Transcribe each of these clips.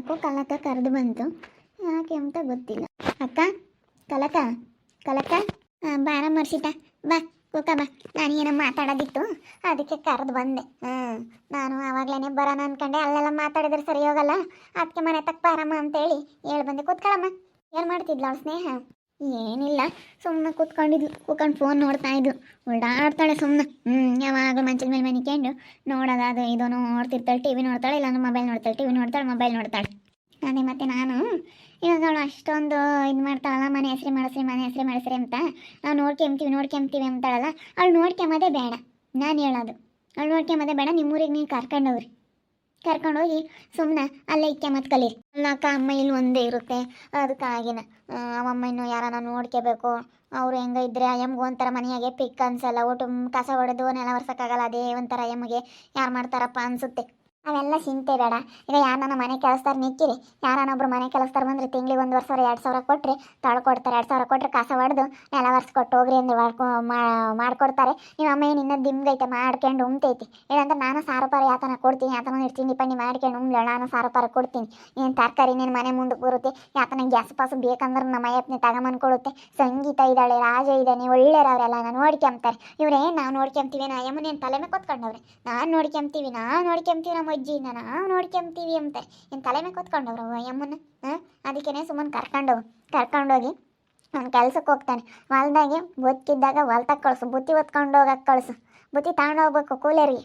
ಯಾಕೋ ಕಲಕ ಕರೆದು ಬಂತು, ಯಾಕೆ ಅಂತ ಗೊತ್ತಿಲ್ಲ. ಅಕ್ಕ, ಕಲಕ ಕಲಕ, ಬಾರ ಮರ್ಷಿತ, ಬಾ ಕೂಕ ಬಾ. ನಾನು ಏನೋ ಮಾತಾಡೋದಿತ್ತು, ಅದಕ್ಕೆ ಕರೆದು ಬಂದೆ. ನಾನು ಆವಾಗಲೇ ಬರೋಣ ಅನ್ಕೊಂಡೆ, ಅಲ್ಲೆಲ್ಲ ಮಾತಾಡಿದ್ರೆ ಸರಿ ಹೋಗಲ್ಲ, ಅದಕ್ಕೆ ಮನೆ ತಕ್ಕ ಬಾರಮ್ಮ ಅಂತೇಳಿ ಹೇಳಿ ಬಂದೆ. ಕೂತ್ಕೊಳ್ಳಮ್ಮ. ಏನು ಮಾಡ್ತಿದ್ಲ ಅವಳು ಸ್ನೇಹ? ಏನಿಲ್ಲ, ಸುಮ್ಮನೆ ಕೂತ್ಕೊಂಡು ಫೋನ್ ನೋಡ್ತಾ ಇದ್ಲು. ಓಡಾಡ್ತಾಳೆ ಸುಮ್ಮನೆ. ಯಾವಾಗ ಮಂಚದ ಮೇಲೆ ಮನಿಕೊಂಡು ನೋಡೋದು ಅದು ಇದು ನೋಡ್ತಿರ್ತಾಳೆ. ಟಿವಿ ನೋಡ್ತಾಳೆ, ಇಲ್ಲಾಂದ್ರೆ ಮೊಬೈಲ್ ನೋಡ್ತಾಳೆ. ಟಿವಿ ನೋಡ್ತಾಳೆ, ಮೊಬೈಲ್ ನೋಡ್ತಾಳೆ. ಅದೇ ಮತ್ತೆ ನಾನು ಇವಾಗ ಅವಳು ಅಷ್ಟೊಂದು ಇದು ಮಾಡ್ತಾಳಲ್ಲ, ಮನೆ ಹೆಸ್ರು ಮಾಡಿಸ್ರಿ ಅಂತ ನಾವು ನೋಡ್ಕೊಂತೀವಿ ಅಂತಾಳಲ್ಲ. ಅವಳು ನೋಡ್ಕೊಂಬೋದೇ ಬೇಡ, ನಾನು ಹೇಳೋದು. ಅವಳು ನೋಡ್ಕೊಂಬೋದೇ ಬೇಡ. ನಿಮ್ಮೂರಿಗೆ ನೀವು ಕರ್ಕೊಂಡೋಗಿ ಸುಮ್ಮನೆ ಅಲ್ಲೇ ಮತ್ತೆ ಕಲೀರಿ. ಅಲ್ಲ ಅಕ್ಕ, ಅಮ್ಮ ಇಲ್ಲಿ ಒಂದೇ ಇರುತ್ತೆ, ಅದಕ್ಕಾಗಿನ ಅವಮ್ಮ ಇನ್ನು ಯಾರನ್ನ ನೋಡ್ಕೋಬೇಕು. ಅವ್ರು ಹೆಂಗೆ ಇದ್ರೆ ಅಯ್ಯಮ್ಗೆ ಒಂಥರ ಮನೆಯಾಗೆ ಪಿಕ್ ಅನ್ಸಲ್ಲ. ಒಟ್ಟು ಕಸ ಹೊಡೆದು ನೆಲ ಒರ್ಸೋಕ್ಕಾಗಲ್ಲ. ಅದೇ ಒಂಥರ ಅಯ್ಯಮ್ಮಗೆ ಯಾರು ಮಾಡ್ತಾರಪ್ಪ ಅನಿಸುತ್ತೆ. ಅವೆಲ್ಲ ಚಿಂತೆ ಬೇಡ. ಈಗ ಯಾರನ್ನ ಮನೆ ಕೆಲಸದಾರ ನಿಕ್ಕಿರಿ, ಯಾರನ್ನೊಬ್ರು ಮನೆ ಕೆಲಸದಾರ ಬಂದರೆ ತಿಂಗಳಿಗೆ 1,000 2,000 ಕೊಟ್ಟರೆ ಕೊಡ್ತಾರೆ. 2,000 ಕೊಟ್ಟರೆ ಕಸ ಹೊಡೆದು ನೆಲ ಒರೆಸ್ಕೊಟ್ಟು ಹೋಗ್ರಿ ಅಂದ್ರೆ ಮಾಡ್ಕೊಡ್ತಾರೆ. ನಿಮ್ಮ ಅಮ್ಮ ಏನು ಇನ್ನೂ ದಿಮ್ಗೈತೆ ಮಾಡ್ಕೊಂಡು ಉಮ್ತೈತಿ. ಏನಂದ್ರೆ ನಾನು 1,000 ರೂಪಾಯಿ ಯಾತನ ಕೊಡ್ತೀನಿ, ಯಾತನ ತಿಂಡಿ ಪಂಡಿ ಮಾಡ್ಕೊಂಡು ಉಮ್ಲ ನಾನು 1,000 ರೂಪಾಯಿ ಕೊಡ್ತೀನಿ. ಏನು ತರಕಾರಿ ನೀನು ಮನೆ ಮುಂದಕ್ಕೆ ಬರುತ್ತೆ, ಯಾತನ ಗ್ಯಾಸ್ ಪಾಸು ಬೇಕಂದ್ರೆ ನಮ್ಮ ಅಯ್ಯಪ್ಪನೇ ತಗೊಂಬಂದ್ಕೊಡುತ್ತೆ. ಸಂಗೀತ ಇದ್ದಾಳೆ, ರಾಜ ಇದ್ದಾನೆ, ಒಳ್ಳೆಯವರೆಲ್ಲ ನಾನು ನೋಡ್ಕೊಂತಾರೆ. ಇವರೇ ನಾವು ನೋಡ್ಕೊಂತೀವಿ, ನಾ ಅಮ್ಮನೇನು ತಲೆ ಮೇಲೆ ಕೊತ್ಕೊಂಡವ್ರೆ. ನಾನು ನೋಡ್ಕೊಂತೀವಿ ನಮ್ಮ ಅಜ್ಜಿನ ನಾವು ನೋಡ್ಕೊಂತೀವಿ ಅಂತಾರೆ. ಏನು ತಲೆ ಮೇಲೆ ಕೊತ್ಕೊಂಡವ್ರು ಅಮ್ಮನ. ಅದಕ್ಕೇ ಸುಮ್ಮನೆ ಕರ್ಕೊಂಡೋಗಿ ಅವ್ನು ಕೆಲ್ಸಕ್ಕೆ ಹೋಗ್ತಾನೆ. ಹೊಲ್ದಾಗೆ ಬದುಕಿದ್ದಾಗ ಹೊಲ್ದಾಗ ಕಳಿಸು, ಬುತ್ತಿ ಹೊತ್ಕೊಂಡು ಹೋಗಕ್ಕೆ ಕಳಿಸು. ಬುತ್ತಿ ತಗೊಂಡೋಗ್ಬೇಕು ಕೂಲರಿಗೆ.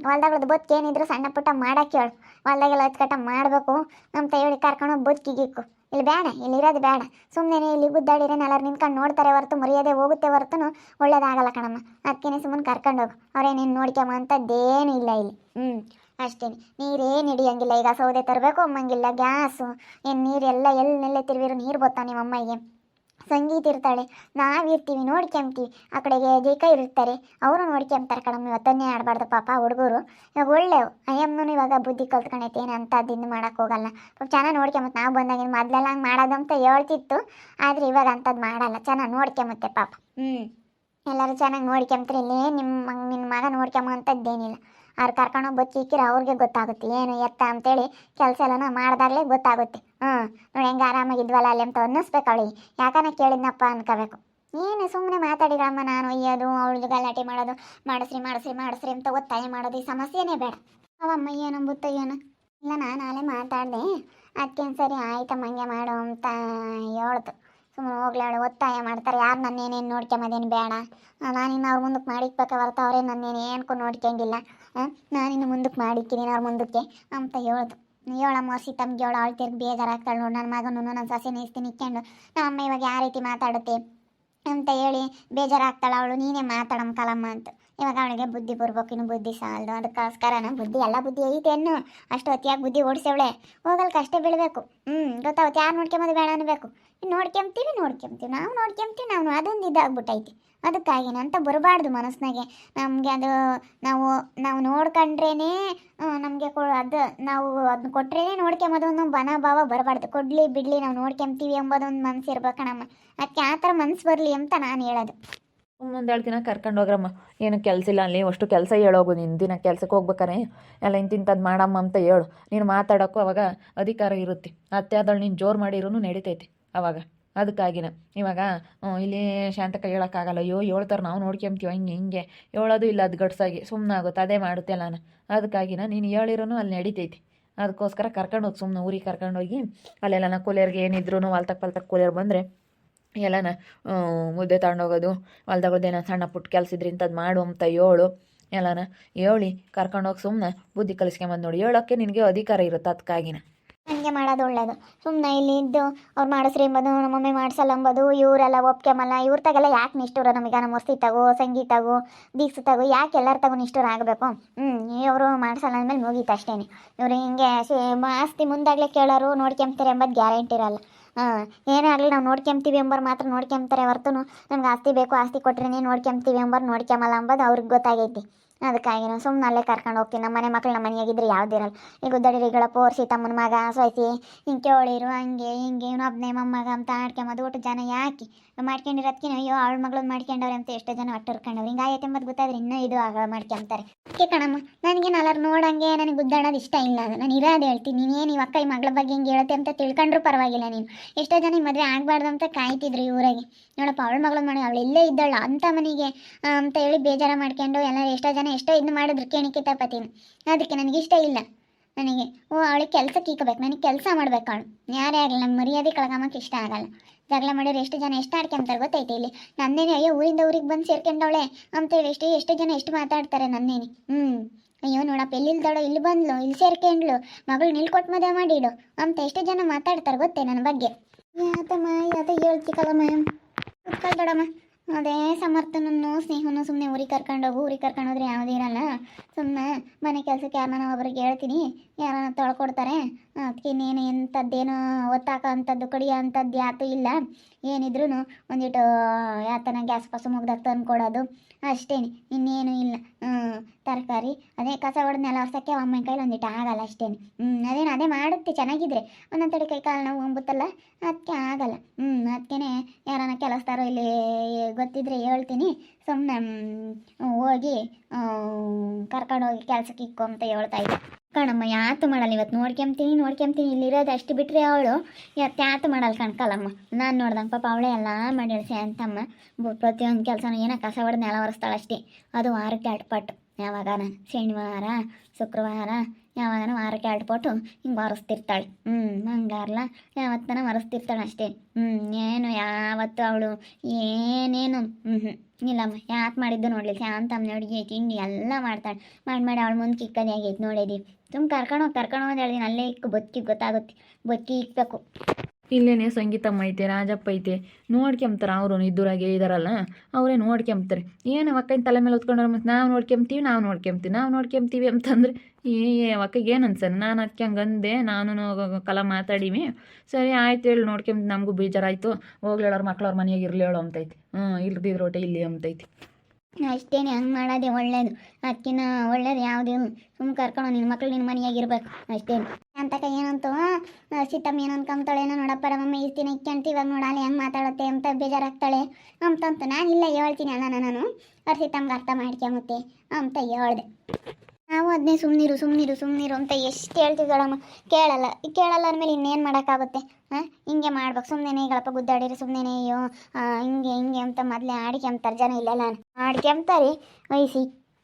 ಹೊಲ್ದಾಗ್ಳದ್ದು ಬದುಕು ಏನಿದ್ರು ಸಣ್ಣ ಪುಟ್ಟ ಮಾಡಕ್ಕೆ ಹೇಳು. ಹೊಲ್ದಾಗೆಲ್ಲ ಹಚ್ಕಟ್ಟ ಮಾಡಬೇಕು ಅಂತ ಹೇಳಿ ಕರ್ಕೊಂಡೋಗಿ ಬದುಕಿಗಿಕ್ಕು. ಇಲ್ಲಿ ಬೇಡ, ಇಲ್ಲಿ ಇರೋದು ಬೇಡ. ಸುಮ್ಮನೆ ಇಲ್ಲಿ ಗುದ್ದಾಡಿದ್ರೆ ಎಲ್ಲರೂ ನಿಂತ್ಕೊಂಡು ನೋಡ್ತಾರೆ ಹೊರತು ಮರ್ಯಾದೆ ಹೋಗುತ್ತೆ ಹೊರತು ಒಳ್ಳೇದಾಗಲ್ಲ ಕಣಮ್ಮ. ಅದಕ್ಕೇ ಸುಮ್ಮನೆ ಕರ್ಕೊಂಡೋಗು. ಅವ್ರೇನೇನು ನೋಡ್ಕೊಂಬ ಅಂತದ್ದೇನೂ ಇಲ್ಲ ಇಲ್ಲಿ. ಅಷ್ಟೇ. ನೀರೇನು ಹಿಡಿಯಂಗಿಲ್ಲ. ಈಗ ಸೌದೆ ತರಬೇಕು ಅಮ್ಮಂಗಿಲ್ಲ, ಗ್ಯಾಸು ಏನು ನೀರೆಲ್ಲ ಎಲ್ಲೆಲ್ಲೇ ತಿರುವಿರು ನೀರು ಬತ್ತಾವ ನಿಮ್ಮ ಅಮ್ಮಗೆ. ಸಂಗೀತ ಇರ್ತಾಳೆ, ನಾವಿರ್ತೀವಿ ನೋಡ್ಕೊಂತೀವಿ. ಆ ಕಡೆಗೆ ಜೈಕ ಇರ್ತಾರೆ, ಅವರು ನೋಡ್ಕೊಂತಾರೆ ಕಣಮ್ಮ. ಇವತ್ತನ್ನೇ ಆಡಬಾರ್ದು ಪಾಪ ಹುಡುಗರು. ಇವಾಗ ಒಳ್ಳೆವು. ಅಯ್ಯಮ್ಮನೂ ಇವಾಗ ಬುದ್ಧಿ ಕಲ್ತ್ಕೊಂಡೈತೆ, ಏನು ಅಂಥದ್ದು ಮಾಡೋಕ್ಕೆ ಹೋಗಲ್ಲ. ಚೆನ್ನಾಗಿ ನೋಡ್ಕೊಂಬತ್ತೆ. ನಾವು ಬಂದಾಗ ಮೊದಲೆಲ್ಲ ಹಂಗೆ ಮಾಡೋದಂತ ಹೇಳ್ತಿತ್ತು, ಆದರೆ ಇವಾಗ ಅಂಥದ್ದು ಮಾಡಲ್ಲ. ಚೆನ್ನಾಗಿ ನೋಡ್ಕೊಂಬತ್ತೆ ಪಾಪ. ಎಲ್ಲರೂ ಚೆನ್ನಾಗಿ ನೋಡ್ಕೊಂತಾರೆ. ಇಲ್ಲೇ ನಿನ್ನ ಮಗ ನೋಡ್ಕೊಂಬ ಅಂಥದ್ದೇನಿಲ್ಲ. ಅವ್ರು ಕರ್ಕೊಂಡೋಗಿ ಬಚ್ಚಿಕ್ಕಿರ ಅವ್ರಿಗೆ ಗೊತ್ತಾಗುತ್ತೆ ಏನು ಎತ್ತ ಅಂತೇಳಿ. ಕೆಲಸ ಎಲ್ಲನ ಮಾಡಿದಾಗಲೇ ಗೊತ್ತಾಗುತ್ತೆ. ನೋಡಿ ಹೆಂಗೆ ಆರಾಮಾಗಿದ್ವಲ್ಲ ಅಲ್ಲಿ ಅಂತ ಅನ್ನಿಸ್ಬೇಕು ಅವಳಿಗೆ. ಯಾಕನ ಕೇಳಿದ್ನಪ್ಪ ಅನ್ಕೋಬೇಕು. ಏನು ಸುಮ್ಮನೆ ಮಾತಾಡಿರಮ್ಮ, ನಾನು ಒಯ್ಯೋದು ಅವಳಿಗೆ ಗಲಾಟೆ ಮಾಡೋದು, ಮಾಡಿಸ್ರಿ ಅಂತ ಒತ್ತಾಯ ಮಾಡೋದು, ಈ ಸಮಸ್ಯೆನೇ ಬೇಡ. ಅವಮ್ಮ ಏನಂಬುತ್ತ ಏನು ಇಲ್ಲ. ನಾನು ಅಲ್ಲೇ ಮಾತಾಡಿದೆ, ಅದಕ್ಕೇನು ಸರಿ ಆಯ್ತಮ್ಮ ಹಂಗೆ ಮಾಡು ಅಂತ ಹೇಳ್ತು. ಸುಮ್ಮನೆ ಹೋಗ್ಲಾಳು. ಒತ್ತಾಯ ಮಾಡ್ತಾರೆ. ಯಾರು ನನ್ನೇನೇನು ನೋಡ್ಕೊಂಬೋದೇನು ಬೇಡ. ನಾನಿನ್ನು ಅವ್ರ ಮುಂದಕ್ಕೆ ಮಾಡಿಕ್ಬೇಕ ಹೊರತು ಅವರೇ ನನ್ನೇನು ಏನಕ್ಕೂ ನೋಡ್ಕೊಂಡಿಲ್ಲ. ನಾನಿನ್ನು ಮುಂದಕ್ಕೆ ಮಾಡಿಕ್ಕಿನಿ ಅವ್ರ ಮುಂದಕ್ಕೆ ಅಂತ ಹೇಳ್ದು. ಹೇಳಮ್ಮ ಸೀತಮ್ಗೆ ಹೇಳು, ಅವಳು ತಿರ್ಗಿ ಬೇಜಾರಾಗ್ತಾಳೆ ನೋಡಿ. ನನ್ನ ಮಗನೂ ನನ್ನ ಸೊಸೆ ನಿಸ್ತೀನಿ ಇಕ್ಕೊಂಡು ನಮ್ಮ ಅಮ್ಮ ಇವಾಗ ಯಾವ ರೀತಿ ಮಾತಾಡುತ್ತೆ ಅಂತ ಹೇಳಿ ಬೇಜಾರಾಗ್ತಾಳೆ ಅವಳು. ನೀನೇ ಮಾತಾಡಮ್ಮ ಕಲಮ್ಮ ಅಂತ. ಇವಾಗ ಅವಳಿಗೆ ಬುದ್ಧಿ ಬರ್ಬೇಕು, ಇನ್ನು ಬುದ್ಧಿ ಸಾಲದು. ಅದಕ್ಕೋಸ್ಕರನ ಬುದ್ಧಿ ಎಲ್ಲ ಬುದ್ಧಿ ಐತೆನ್ನು ಅಷ್ಟು ಹೊತ್ತಿಯಾಗಿ ಬುದ್ಧಿ ಓಡಿಸವಳೆ. ಹೋಗಲ್ಕ ಅಷ್ಟೇ ಬೀಳಬೇಕು. ಗೊತ್ತಾಗುತ್ತೆ. ಯಾರು ನೋಡ್ಕೊಂಬೋದು ಬೇಡ ಅನ್ಬೇಕು. ನೋಡ್ಕೊಂತೀವಿ ನಾವು ನೋಡ್ಕೊಂತೀವಿ. ಅದೊಂದು ಇದಾಗ್ಬಿಟ್ಟೈತಿ. ಅದಕ್ಕಾಗಿನ ಅಂತ ಬರಬಾರ್ದು ಮನಸ್ಸಿನಾಗೆ. ನಮಗೆ ಅದು ನಾವು ನೋಡ್ಕೊಂಡ್ರೇ ನಮಗೆ ಅದು ನಾವು ಅದನ್ನ ಕೊಟ್ಟರೆ ನೋಡ್ಕೊಂಬೋದು ಅನ್ನೋ ಭಾವ ಬರಬಾರ್ದು. ಕೊಡಲಿ ಬಿಡಲಿ ನಾವು ನೋಡ್ಕೊಂತೀವಿ ಎಂಬುದೊಂದು ಮನಸ್ಸು ಇರ್ಬೇಕಣಮ್ಮ. ಅದಕ್ಕೆ ಆ ಥರ ಮನಸ್ಸು ಬರಲಿ ಅಂತ ನಾನು ಹೇಳೋದು. ಇನ್ನೊಂದು 2 ದಿನ ಕರ್ಕೊಂಡು ಹೋಗ್ರಮ್ಮ. ಏನು ಕೆಲಸ ಇಲ್ಲ ಅಲ್ಲಿ, ಅಷ್ಟು ಕೆಲಸ ಹೇಳೋಗು. ನಿನ್ನ ದಿನ ಕೆಲಸಕ್ಕೆ ಹೋಗ್ಬೇಕಾರೆ ಎಲ್ಲ ಇಂತಿಂಥದ್ದು ಮಾಡಮ್ಮ ಅಂತ ಹೇಳು. ನೀನು ಮಾತಾಡೋಕ್ಕೂ ಅವಾಗ ಅಧಿಕಾರ ಇರುತ್ತೆ. ಅತ್ತೆ ಆದಳು ನೀನು ಜೋರು ಮಾಡಿರೂ ನಡೀತೈತಿ ಅವಾಗ. ಅದಕ್ಕಾಗಿನ ಇವಾಗ ಇಲ್ಲಿ ಶಾಂತಕ ಹೇಳೋಕ್ಕಾಗಲ್ಲ. ಅಯ್ಯೋ ಹೇಳ್ತಾರೆ ನಾವು ನೋಡ್ಕೊಂತೀವಿ ಹಿಂಗೆ ಹೇಳೋದು ಇಲ್ಲ. ಅದು ಗಡ್ಸಾಗಿ ಸುಮ್ಮನೆ ಆಗುತ್ತೆ. ಅದೇ ಮಾಡುತ್ತೆ ನಾನು. ಅದಕ್ಕಾಗಿನ ನೀನು ಹೇಳಿರೋನು ಅಲ್ಲಿ ನಡೀತೈತಿ. ಅದಕ್ಕೋಸ್ಕರ ಕರ್ಕೊಂಡೋಗಿ ಸುಮ್ಮನೆ ಊರಿಗೆ ಕರ್ಕೊಂಡೋಗಿ ಅಲ್ಲೆಲ್ಲ ಕೂಲಿಯರ್ಗೆ ಏನಿದ್ರು ಹೊಲ್ತಕ್ಕೆ ಕೂಲಿಯರ್ ಬಂದರೆ ಎಲ್ಲನ ಮುದ್ದೆ ತಗೊಂಡೋಗೋದು, ಹೊಲ್ದಾಗದೇನೋ ಸಣ್ಣ ಪುಟ್ಟ ಕೆಲಸ ಇದ್ರೆ ಇಂಥದ್ದು ಮಾಡು ಅಂತ ಹೇಳು. ಎಲ್ಲನ ಹೇಳಿ ಕರ್ಕೊಂಡೋಗಿ ಸುಮ್ಮನೆ ಬುದ್ಧಿ ಕಲಿಸ್ಕೊಂಬಂದು ನೋಡಿ. ಹೇಳೋಕ್ಕೆ ನಿನಗೆ ಅಧಿಕಾರ ಇರುತ್ತೆ. ಅದಕ್ಕಾಗಿನ ನನಗೆ ಮಾಡೋದು ಒಳ್ಳೇದು. ಸುಮ್ಮನೆ ಇಲ್ಲಿ ಇದ್ದು ಅವ್ರು ಮಾಡಿಸ್ರಿ ಎಂಬುದು, ನಮ್ಮಮ್ಮಿ ಮಾಡಿಸಲ್ಲ ಎಂಬುದು, ಇವರೆಲ್ಲ ಒಪ್ಕೊಂಬಲ್ಲ. ಇವ್ರ ತಗೆಲ್ಲ ಯಾಕೆ ನಿಷ್ಠುರ ನಮಗೆ? ನಮ್ಮ ವಸ್ತಿ ತಗೋ, ಸಂಗೀತ ತಗೋ, ದೀಕ್ಷೆ ತಗೋ, ಯಾಕೆ ಎಲ್ಲರ ತಗೋ ನಿಷ್ಠುರ ಆಗಬೇಕು? ಇವರು ಮಾಡಿಸಲ್ಲ ಅಂದಮೇಲೆ ಮುಗೀತು ಅಷ್ಟೇ. ಇವರು ಹಿಂಗೆ ಆಸ್ತಿ ಮುಂದಾಗಲೇ ಕೇಳೋರು ನೋಡ್ಕೊಂತಾರೆ ಎಂಬುದು ಗ್ಯಾರಂಟಿ ಇರಲ್ಲ. ಏನೇ ಆಗಲಿ ನಾವು ನೋಡ್ಕೊಂತೀವಿ ಎಂಬರು ಮಾತ್ರ ನೋಡ್ಕೊಂತಾರೆ ಹೊರತು ನಮ್ಗೆ ಆಸ್ತಿ ಬೇಕು, ಆಸ್ತಿ ಕೊಟ್ರೇ ನೋಡ್ಕೊಂತೀವಿ ಎಂಬರು ನೋಡ್ಕೊಂಬಲ್ಲ ಎಂಬುದು ಅವ್ರಿಗೆ ಗೊತ್ತಾಗೈತಿ. ಅದಕ್ಕಾಗಿ ನಾನು ಸುಮ್ಮನೆ ಅಲ್ಲೇ ಕರ್ಕೊಂಡು ಹೋಗ್ತೀನಿ. ನಮ್ಮ ಮನೆ ಮಕ್ಳು ನಮ್ಮ ಮನೆಯಾಗಿದ್ರೆ ಯಾವುದಿರಲ್ಲ. ಈಗ ಗುದ್ದಡಿಗಳ ಪೋರ್ ಸೀತಮ್ಮನ ಮಗ ಸೊಯ್ತಿ ಹಿಂಗೆ ಕೇಳಿರು ಹಂಗೆ ಹಿಂಗೆ ಇವನೊಬ್ಬನೇ ಮೊಮ್ಮಗ ಅಂತ ಆಡ್ಕೊಂಬದು ಒಟ್ಟು ಜನ ಯಾಕೆ ಮಾಡ್ಕೊಂಡಿರೋದಕ್ಕಿನ ಅಯ್ಯೋ ಅವಳ ಮಗಳನ್ನ ಮಾಡ್ಕೊಂಡವ್ರೆ ಅಂತ ಎಷ್ಟೋ ಜನ ಒಟ್ಟರ್ಕೊಂಡವ್ರು ಹಿಂಗೆ ಆಯ್ತು ಎಂಬತ್ತು ಗೊತ್ತಾದ್ರೆ ಇನ್ನೂ ಇದು ಆಗ ಮಾಡ್ಕೊಂತಾರೆ. ಓಕೆ ಕಣಮ್ಮ, ನನಗೆ ನಾಲ್ವರು ನೋಡಂಗೆ ನನಗೆ ಗುದ್ದಾಡೋದು ಇಷ್ಟ ಇಲ್ಲ. ಅದು ನಾನು ಇರೋದು ಹೇಳ್ತೀನಿ. ನೀನೇನು ಈ ಅಕ್ಕ ಈ ಮಗಳ ಬಗ್ಗೆ ಹಿಂಗೆ ಹೇಳುತ್ತೆ ಅಂತ ತಿಳ್ಕೊಂಡ್ರೂ ಪರವಾಗಿಲ್ಲ. ನೀನು ಎಷ್ಟೋ ಜನ ಈ ಮದುವೆ ಆಗಬಾರ್ದು ಅಂತ ಕಾಯ್ತಿದ್ರು ಈ ಊರಾಗೆ. ನೋಡಪ್ಪ ಅವಳ ಮಗಳನ್ನ ಮಾಡಿ ಅವಳು ಎಲ್ಲೇ ಇದ್ದಾಳ ಅಂತ ಮನೆಗೆ ಅಂತ ಹೇಳಿ ಬೇಜಾರ ಮಾಡ್ಕೊಂಡು ಎಲ್ಲ ಎಷ್ಟೋ ಜನ ಎಷ್ಟೋ ಇದು ಮಾಡಿದ್ರು ಕೇಣಿಕೆ ತಪ್ಪತೀನಿ. ಅದಕ್ಕೆ ನನಗಿಷ್ಟ ಇಲ್ಲ. ನನಗೆ ಅವಳಿಗೆ ಕೆಲಸಕ್ಕೆ ಇಕ್ಕೋಬೇಕು, ನನಗೆ ಕೆಲಸ ಮಾಡ್ಬೇಕು. ಅವಳು ಯಾರೇ ಆಗಲಿ ನಮ್ಮ ಮರ್ಯಾದೆ ಕಳ್ಕೊಂಬಕ್ಕೆ ಇಷ್ಟ ಆಗಲ್ಲ. ಜಗಳ ಮಾಡಿದ್ರೆ ಎಷ್ಟು ಜನ ಎಷ್ಟು ಆಡ್ಕೊಂತಾರೆ ಗೊತ್ತೈತೆ. ಇಲ್ಲಿ ನನ್ನೇನೆ ಅಯ್ಯೋ ಊರಿಂದ ಊರಿಗೆ ಬಂದು ಸೇರ್ಕೊಂಡವಳೆ ಅಂತೇಳಿ ಎಷ್ಟು ಜನ ಎಷ್ಟು ಮಾತಾಡ್ತಾರೆ ನನ್ನೇನೆ. ಅಯ್ಯೋ ನೋಡಪ್ಪ ಎಲ್ಲಿಲ್ದಾಳೋ ಇಲ್ಲಿ ಬಂದ್ಲು ಇಲ್ಲಿ ಸೇರ್ಕೊಂಡ್ಲು ಮಗಳು ನಿಲ್ಕೊಟ್ಟು ಮದುವೆ ಮಾಡಿಡು ಅಂತ ಎಷ್ಟು ಜನ ಮಾತಾಡ್ತಾರೆ ಗೊತ್ತೇ ನನ್ನ ಬಗ್ಗೆ. ಯಾತಮ್ಮ ಯಾತ ಹೇಳ್ತಿಕಲ್ಲಮ್ಮ ಕುತ್ಕೊಳ್ಬೇಡಮ್ಮ. ಅದೇ ಸಮರ್ಥನನ್ನು ಸ್ನೇಹನು ಸುಮ್ಮನೆ ಊರಿಗೆ ಊರಿಗೆ ಕರ್ಕೊಂಡೋದ್ರೆ ಯಾವುದೇ ಇರಲ್ಲ. ಸುಮ್ಮನೆ ಮನೆ ಕೆಲಸಕ್ಕೆ ಯಾರನ್ನ ಒಬ್ರಿಗೆ ಹೇಳ್ತೀನಿ, ಯಾರನ್ನ ತೊಳ್ಕೊಡ್ತಾರೆ. ಅದಕ್ಕೆ ಇನ್ನೇನು ಎಂಥದ್ದೇನು ಒತ್ತಾಕ ಅಂಥದ್ದು ಕಡಿಯೋ ಅಂಥದ್ದು ಯಾತೂ ಇಲ್ಲ. ಏನಿದ್ರು ಒಂದಿಟ್ಟು ಯಾತನ ಗ್ಯಾಸ್ ಪಸು ಮುಗ್ದಾಗ ತಂದು ಕೊಡೋದು ಅಷ್ಟೇ, ಇನ್ನೇನು ಇಲ್ಲ. ತರಕಾರಿ ಅದೇ ಕಸ ಹೊಡೆದು ನೆಲ ಒರ್ಸೋಕ್ಕೆ ಅಮ್ಮನ ಕೈಲಿ ಒಂದಿಟ್ಟು ಆಗಲ್ಲ ಅಷ್ಟೇ. ಅದೇ ಮಾಡುತ್ತೆ ಚೆನ್ನಾಗಿದ್ರೆ. ಒಂದೊಂದು ತಡೆ ಕೈ ಕಾಲು ನೋವು ಹೋಗ್ಬಿತ್ತಲ್ಲ ಅದಕ್ಕೆ ಆಗಲ್ಲ. ಅದಕ್ಕೆ ಯಾರನ್ನ ಕೆಲಸದಾರೋ ಇಲ್ಲಿ ಗೊತ್ತಿದ್ರೆ ಹೇಳ್ತೀನಿ. ಸುಮ್ಮನೆ ಹೋಗಿ ಕರ್ಕೊಂಡೋಗಿ ಕೆಲಸಕ್ಕೆ ಇಕ್ಕು ಅಂತ ಹೇಳ್ತಾ ಇದ್ದೆ ಕಣಮ್ಮ. ಯಾತು ಮಾಡಲ್ಲ ಇವತ್ತು ನೋಡ್ಕೊಂತೀನಿ ಇಲ್ಲಿರೋದು ಅಷ್ಟು ಬಿಟ್ಟರೆ ಅವಳು ಯಾತು ಮಾಡಲ್ಲ ಕಣ್ಕಲ್ಲಮ್ಮ. ನಾನು ನೋಡ್ದಂಗೆ ಪಾಪ ಅವಳೇ ಎಲ್ಲ ಮಾಡಿ ಹೇಳ್ಸಿ ಅಂತಮ್ಮ. ಪ್ರತಿಯೊಂದು ಕೆಲಸನೂ ಏನೋ ಕಸ ಹೊಡೆದು ನೆಲ ಒರೆಸ್ತಾಳೆ ಅಷ್ಟೇ. ಅದು ವಾರಕ್ಕೆ 2 ಪಟ್ಟು. ಯಾವಾಗ ನಾನು ಶನಿವಾರ ಶುಕ್ರವಾರ ಯಾವಾಗನೂ ವಾರಕ್ಕೆ 2 ಪಟ್ಟು ಹಿಂಗೆ ಒರೆಸ್ತಿರ್ತಾಳೆ. ಹಂಗಾರಲ್ಲ ಯಾವತ್ತನ ಒರೆಸ್ತಿರ್ತಾಳೆ ಅಷ್ಟೇ. ಏನು ಯಾವತ್ತು ಅವಳು ಏನೇನು ಇಲ್ಲಮ್ಮ ಯಾಕೆ ಮಾಡಿದ್ದು ನೋಡಲಿ. ಶಾಂತಮ್ಮ ಅಡುಗೆ ತಿಂಡಿ ಎಲ್ಲ ಮಾಡ್ತಾಳೆ. ಮಾಡಿ ಅವಳು ಮುಂದೆ ಕಿಕ್ಕದೇ ಆಗೈತೆ ನೋಡಿದ್ದೀವಿ. ಕರ್ಕೊಂಡೋಗಿ ಹೇಳಿದೀನಿ ಅಲ್ಲೇ ಇಕ್ಕು ಬದುಕಿ ಗೊತ್ತಾಗುತ್ತೆ. ಬದುಕಿ ಇಕ್ಬೇಕು. ಇಲ್ಲೇನೆ ಸಂಗೀತಮ್ಮ ಐತೆ ರಾಜಪ್ಪ ಐತೆ ನೋಡ್ಕೊಂತಾರೆ. ಅವರು ಇದ್ದೂರಾಗೆ ಇದ್ದಾರಲ್ಲ ಅವರೇ ನೋಡ್ಕೊಂತಾರೆ. ಏನು ಅಕ್ಕನ ತಲೆ ಮೇಲೆ ಹೊತ್ಕೊಂಡ್ರೆ ಮತ್ತು ನಾವು ನೋಡ್ಕೊಂತೀವಿ ಅಂತಂದರೆ ಅಕ್ಕಗೆ ಏನು ಅನ್ಸಲ್ಲ. ನಾನು ಅದಕ್ಕೆ ಹಂಗೆ ಅಂದೆ. ನಾನು ಕಲ ಮಾತಾಡೀವಿ. ಸರಿ ಆಯ್ತು ಹೇಳಿ ನೋಡ್ಕೊಂಬ ನಮಗೂ ಬೇಜಾರಾಯಿತು. ಹೋಗ್ಲೇಳೋರು ಮಕ್ಳವ್ರ ಮನೆಯಾಗ ಇರಲಿ ಹೇಳು ಅಂತೈತಿ. ಇಲ್ದಿದ್ರೆ ಒಟ್ಟೆ ಇಲ್ಲಿ ಅಂತೈತಿ. ಅಷ್ಟೇನೆ ಹಂಗೆ ಮಾಡೋದೇ ಒಳ್ಳೇದು. ಅದಕ್ಕಿನ್ನ ಒಳ್ಳೇದು ಯಾವುದೇ ಸುಮ್ಮನೆ ಕರ್ಕೊಂಡು ನಿನ್ನ ಮಕ್ಳು ನಿನ್ನ ಮನೆಯಾಗಿರ್ಬೇಕು ಅಷ್ಟೇನು. ಅಂತಕ ಏನಂತು ಸೀತಮ್ಮ ಏನು ಅನ್ಕೊಂತಾಳೆ ಏನೋ ನೋಡಪ್ಪ ಮಮ್ಮ ಇಷ್ಟು ದಿನ ಇಕ್ಕೊಂತ ಇವಾಗ ನೋಡಲ್ಲ ಹೆಂಗೆ ಮಾತಾಡುತ್ತೆ ಅಂತ ಬೇಜಾರಾಗ್ತಾಳೆ ಅಂತಂತು ನಾನು ಇಲ್ಲ ಹೇಳ್ತೀನಿ ಅಲ್ಲ ನಾನು ಸೀತಮ್ಗೆ ಅರ್ಥ ಮಾಡ್ಕೊಂಬತ್ತೆ ಅಂತ ಹೇಳ್ದೆ. ನಾವು ಅದನ್ನೇ ಸುಮ್ಮನಿರು ಅಂತ ಎಷ್ಟು ಹೇಳ್ತಿದ್ದಾಳಮ್ಮ. ಕೇಳಲ್ಲ ಅಂದಮೇಲೆ ಇನ್ನೇನು ಮಾಡೋಕ್ಕಾಗುತ್ತೆ. ಹಿಂಗೆ ಮಾಡ್ಬೇಕು. ಸುಮ್ಮನೆ ಈಗಳಪ್ಪ ಗುದ್ದಾಡಿರಿ ಸುಮ್ಮನೆ ಅಯ್ಯೋ ಹಿಂಗೆ ಅಂತ ಮೊದಲೇ ಆಡ್ಕೊಂತಾರೆ ಜನ. ಇಲ್ಲೆಲ್ಲ ಆಡ್ಕೊಂತಾರೆ.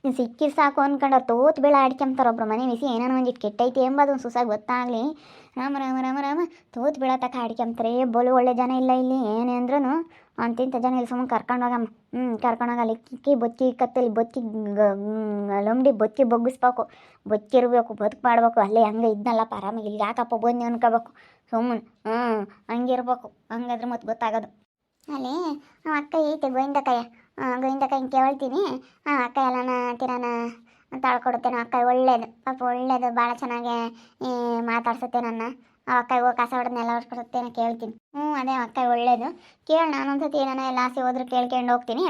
ಸಿಕ್ಕಿ ಸಾಕು ಅಂದ್ಕೊಂಡು ತೋತ್ ಬೀಳ ಆಡ್ಕೊಂತಾರೆ. ಒಬ್ರು ಮನೆ ಬಿಸಿ ಏನಾನ ಒಂದಿಟ್ಟು ಕೆಟ್ಟೈತಿ ಎಂಬುದು ಒಂದು ಸುಸಾಗಿ ಗೊತ್ತಾಗಲಿ ರಾಮ ತೋತ್ ಬೀಳತಕ್ಕ ಆಡ್ಕೊಂತಾರೆ. ಬೋಲು ಒಳ್ಳೆ ಜನ ಇಲ್ಲ ಇಲ್ಲಿ ಏನೇ ಅಂದ್ರೂ ಅಂತಿಂಥ ಜನ ಇಲ್ಲಿ ಸುಮ್ಮನೆ ಕರ್ಕೊಂಡೋಗಲ್ಲ. ಕಿಕ್ಕಿ ಬೊಕ್ಕಿ ಕತ್ತಲಿ ಬೊಕ್ಕಿ ಲಂಬಡಿ ಬೊಕ್ಕಿ ಬೊಗ್ಗಿಸ್ಬೇಕು. ಬೊಕ್ಕಿರ್ಬೇಕು ಬದುಕು ಮಾಡ್ಬೇಕು. ಅಲ್ಲೇ ಹಂಗೆ ಇದ್ನಲ್ಲಪ್ಪ ಆರಾಮಾಗಿ ಇಲ್ಲಿ ಯಾಕಪ್ಪ ಬಂದು ಅನ್ಕೋಬೇಕು ಸುಮ್ಮನೆ. ಹಂಗಿರ್ಬೇಕು. ಹಂಗಾದ್ರೆ ಮತ್ತೆ ಗೊತ್ತಾಗೋದು. ಅಲ್ಲೇ ಅಕ್ಕ ಐತೆ ಗೋವಿಂದಕಾಯಿ ಹಿಂಗೆ ಕೇಳ್ತೀನಿ. ಅಕ್ಕ ಎಲ್ಲನ ತಿರಾನ ತಾಳ್ಕೊಡುತ್ತೇನೆ. ಅಕ್ಕ ಒಳ್ಳೇದು ಪಾಪ ಒಳ್ಳೇದು ಭಾಳ ಚೆನ್ನಾಗಿ ಮಾತಾಡ್ಸುತ್ತೆ ನನ್ನ. ಅಕ್ಕ ಹೋಗಿ ಕಸ ಹೊಡೆದ್ನೆಲ್ಲ ಒರೆಸ್ಕೊಡುತ್ತೇನೆ ಕೇಳ್ತೀನಿ. ಅದೇ ಅಕ್ಕ ಒಳ್ಳೇದು. ಕೇಳಿ ನಾನೊಂದ್ಸತಿ ಏನಾನ ಎಲ್ಲ ಆಸೆ ಹೋದ್ರೆ ಕೇಳ್ಕೊಂಡು ಹೋಗ್ತೀನಿ.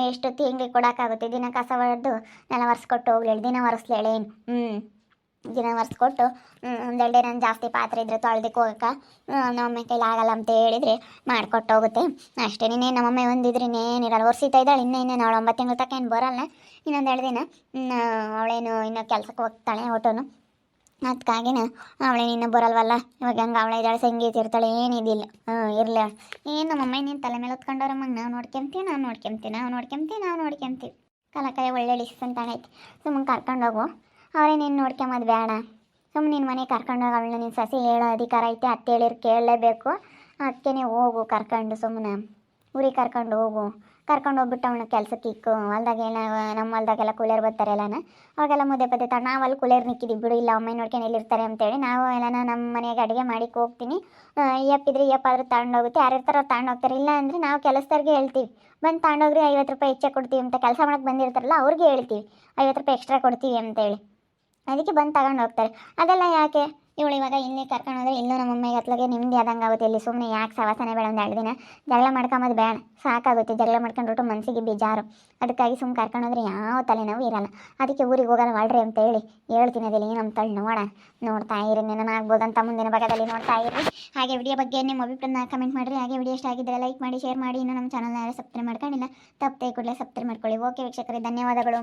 ಎಷ್ಟೊತ್ತಿ ಹಿಂಗೆ ಕೊಡೋಕ್ಕಾಗುತ್ತೆ. ದಿನ ಕಸ ಹೊಡೆದು ನೆಲ ಒರೆಸ್ಕೊಟ್ಟು ಹೋಗ್ಲಿ. ದಿನ ಒರೆಸ್ಲೇಳಿ ದಿನ ಒರೆಸ್ಕೊಟ್ಟು ಒಂದೆರಡು ನಾನು ಜಾಸ್ತಿ ಪಾತ್ರೆ ಇದ್ದರೆ ತೊಳೆದಕ್ಕೆ ಹೋಗಕ್ಕೆ ನಮ್ಮಮ್ಮ ಕೈಲಿ ಆಗಲ್ಲ ಅಂತ ಹೇಳಿದರೆ ಮಾಡಿಕೊಟ್ಟು ಹೋಗುತ್ತೆ ಅಷ್ಟೇ. ಇನ್ನೇನು ನಮ್ಮಮ್ಮ ಒಂದಿದ್ರೆ ಇನ್ನೇನಿರಲ್ಲ. ಒರೆಸಿತಾ ಇದ್ದಾಳೆ. ಇನ್ನೇನು ಅವಳು 9 ತಿಂಗಳು ತಕ್ಕ ಏನು ಬರೋಲ್ಲ. ಇನ್ನೊಂದು 2 ದಿನ ಅವಳೇನು ಇನ್ನೂ ಕೆಲಸಕ್ಕೆ ಹೋಗ್ತಾಳೆ ಒಟ್ಟನು. ಅದಕ್ಕಾಗಿನ ಅವಳೇನು ಇನ್ನೂ ಬರಲ್ವಲ್ಲ. ಇವಾಗ ಹಂಗೆ ಅವಳ ಇದ್ದಾಳೆ ಸಂಗೀತ ಇರ್ತಾಳೆ ಏನಿದಿಲ್ಲ. ಇರಲಿ ಏನು ನಮ್ಮಮ್ಮ ಇನ್ನೇನು ತಲೆ ಮೇಲೆ ಹೊತ್ಕೊಂಡವ್ರಮ್ಮಂಗೆ ನಾವು ನೋಡ್ಕೊಂತೀವಿ. ಕಲಕಾಯ ಒಳ್ಳೆ ಡಿಸಿಷನ್ ತಗೈತಿ. ಸುಮ್ಮನೆ ಕರ್ಕೊಂಡೋಗು. ಅವರೇ ನೀನು ನೋಡ್ಕೊಂಬದು ಬೇಡ. ಸುಮ್ಮನೆ ನಿನ್ನ ಮನೆಗೆ ಕರ್ಕೊಂಡೋಗಿ ಅವಳನ್ನ ನಿನ್ನ ಸಸಿ ಹೇಳೋ ಅಧಿಕಾರ ಐತೆ. ಅತ್ತೆ ಹೇಳಿರು ಕೇಳಲೇಬೇಕು. ಅದಕ್ಕೆ ಹೋಗು ಕರ್ಕೊಂಡು ಸುಮ್ಮನೆ ಊರಿಗೆ ಕರ್ಕೊಂಡು ಹೋಗ್ಬಿಟ್ಟು ಅವಳನ್ನ ಕೆಲಸಕ್ಕೆ ಇಕ್ಕು. ಹೊಲ್ದಾಗೆಲ್ಲ ನಮ್ಮ ಹೊಲ್ದಾಗೆಲ್ಲ ಕೂಲಿಯರ್ ಬರ್ತಾರಲ್ಲನ ಅವಾಗೆಲ್ಲ ಮುದ್ದೆ ಪದ್ದೆ ತಗೊಂಡು ನಾವು ಅಲ್ಲಿ ಕೂಲಿಯರ್ ನಿಕ್ಕಿದ್ದೀವಿ ಬಿಡು. ಇಲ್ಲ ಅಮ್ಮ ನೋಡ್ಕೊಂಡು ಎಲ್ಲಿರ್ತಾರೆ ಅಂತೇಳಿ ನಾವು ಎಲ್ಲನ ನಮ್ಮ ಮನೆಗೆ ಅಡುಗೆ ಮಾಡಿಕ್ಕೆ ಹೋಗ್ತೀನಿ. ಆದರೂ ತಗೊಂಡೋಗುತ್ತೆ. ಯಾರು ಇರ್ತಾರೋ ತಗೊಂಡೋಗ್ತಾರೆ. ಇಲ್ಲ ಅಂದರೆ ನಾವು ಕೆಲಸದವ್ರಿಗೆ ಹೇಳ್ತೀವಿ ಬಂದು ತಗೊಂಡೋಗ್ರಿ 50 ರೂಪಾಯಿ ಹೆಚ್ಚೆ ಕೊಡ್ತೀವಿ ಅಂತ. ಕೆಲಸ ಮಾಡೋಕ್ಕೆ ಬಂದಿರ್ತಾರಲ್ಲ ಅವ್ರಿಗೆ ಹೇಳ್ತೀವಿ 50 ರೂಪಾಯಿ ಎಕ್ಸ್ಟ್ರಾ ಕೊಡ್ತೀವಿ ಅಂತೇಳಿ. ಅದಕ್ಕೆ ಬಂದು ತಗೊಂಡು ಹೋಗ್ತಾರೆ. ಅದೆಲ್ಲ ಯಾಕೆ ಇವಳು ಇವಾಗ ಇಲ್ಲಿ ಕರ್ಕೊಂಡು ಹೋದ್ರೆ ಇಲ್ಲೂ ನಮ್ಮ ಅಮ್ಮಗೆ ಅತ್ಲಾಗೆ ನಿಮ್ಮದಿ ಆದಂಗೆ ಆಗುತ್ತೆ. ಇಲ್ಲಿ ಸುಮ್ಮನೆ ಯಾಕೆ ಸವಾಸನೆ ಬೇಡ, ಒಂದು 2 ದಿನ ಜಗಳ ಮಾಡ್ಕೊಂಬದು ಬೇಡ, ಸಾಕಾಗುತ್ತೆ. ಜಗಳ ಮಾಡ್ಕೊಂಡ್ಬಿಟ್ಟು ಮನಸ್ಸಿಗೆ ಬೇಜಾರು. ಅದಕ್ಕಾಗಿ ಸುಮ್ಮನೆ ಕರ್ಕೊಂಡು ಹೋದ್ರೆ ಯಾವ ತಲೆನೋವು ಇರಲ್ಲ. ಅದಕ್ಕೆ ಊರಿಗೆ ಹೋಗೋಣ ಮಾಡ್ರಿ ಅಂತ ಹೇಳ್ತೀನಿ. ಅದಿಲ್ಲ ನಮ್ಮ ತಳ್ಳಿ ನೋಡ್ತಾ ಇರಿ, ಆಗ್ಬೋದು ಅಂತ ಮುಂದಿನ ಭಾಗದಲ್ಲಿ ನೋಡ್ತಾ ಇರಿ. ಹಾಗೆ ವಿಡಿಯೋ ಬಗ್ಗೆ ನಿಮ್ಮ ಅಭಿಪ್ರಾಯನ ಕಮೆಂಟ್ ಮಾಡಿರಿ. ಹಾಗೆ ವಿಡಿಯೋ ಇಷ್ಟ ಆಗಿದ್ದರೆ ಲೈಕ್ ಮಾಡಿ, ಶೇರ್ ಮಾಡಿ. ಇನ್ನು ನಮ್ಮ ಚಾನಲ್ನ ಯಾರು ಸಬ್ಸ್ಕ್ರೈಬ್ ಮಾಡ್ಕೊಂಡಿಲ್ಲ ತಪ್ಪದೆ ಕೂಡಲೇ ಸಬ್ಸ್ಕ್ರೈಬ್ ಮಾಡ್ಕೊಳ್ಳಿ. ಓಕೆ ವೀಕ್ಷಕರೇ, ಧನ್ಯವಾದಗಳು.